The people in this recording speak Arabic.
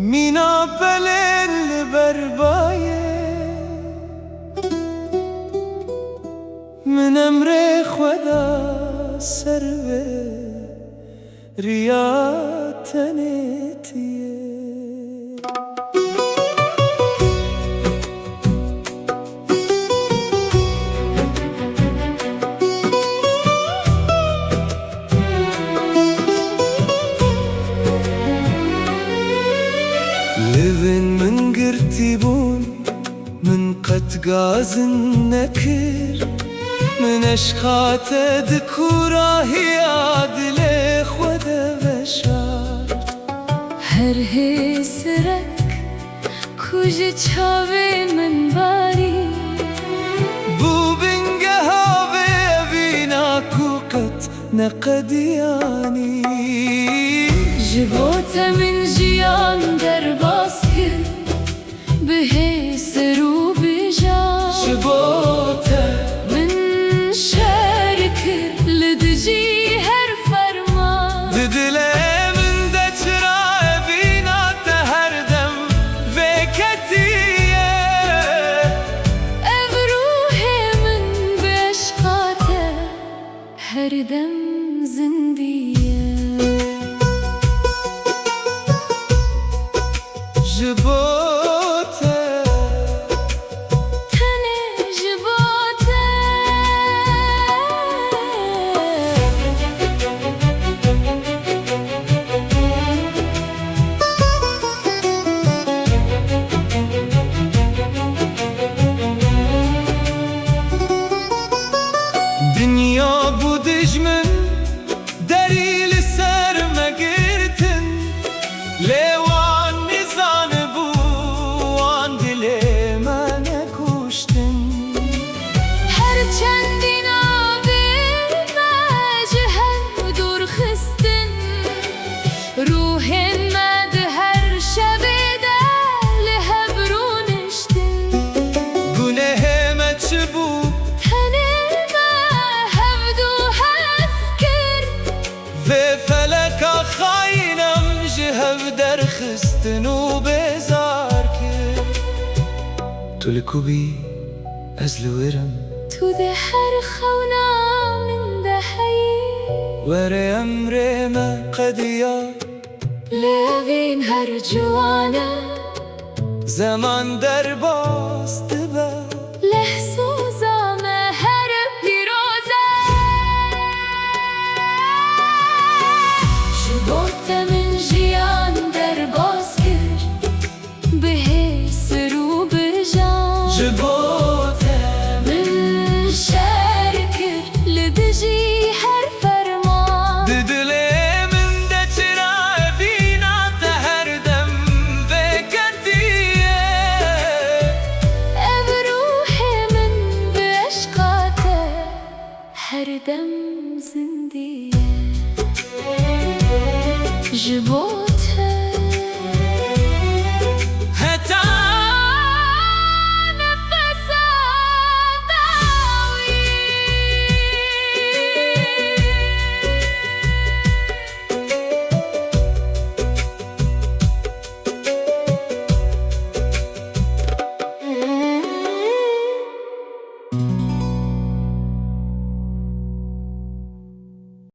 مینا بلند بربایه من امر خدا سر به ریاتنتیه لبن من قرتيبون من قد قازن نكر من اشخات ذكورا هي عدل خود بشار هر هسرك كوج چاوين من باري بو بنگها بينا كوكت نقدياني جبوت من جيان درباس كر به سرو بجان جبوت من شاركر لدجي هر فرمان ددلي من دجرا بينا تهردم وكتيه ابروه من بشقاته هردم زنديه جبوته تنه جبوته دنيا بو دجمن دليل سر مقرتن ليوان نزان بو وان دلي ما نكوشتن هر چندین آبی مجهل دور خستن روحن مد هر شب دل هبرونشتن گناه ما چبو تنه ما هفدو هسکر و فلک خاینم جهو درخستن و بزار کرد تو لکوبی از لورم تو ده هر خونا من ده حی ور امر ما قدیا لوین هر جوانه زمان در باست بر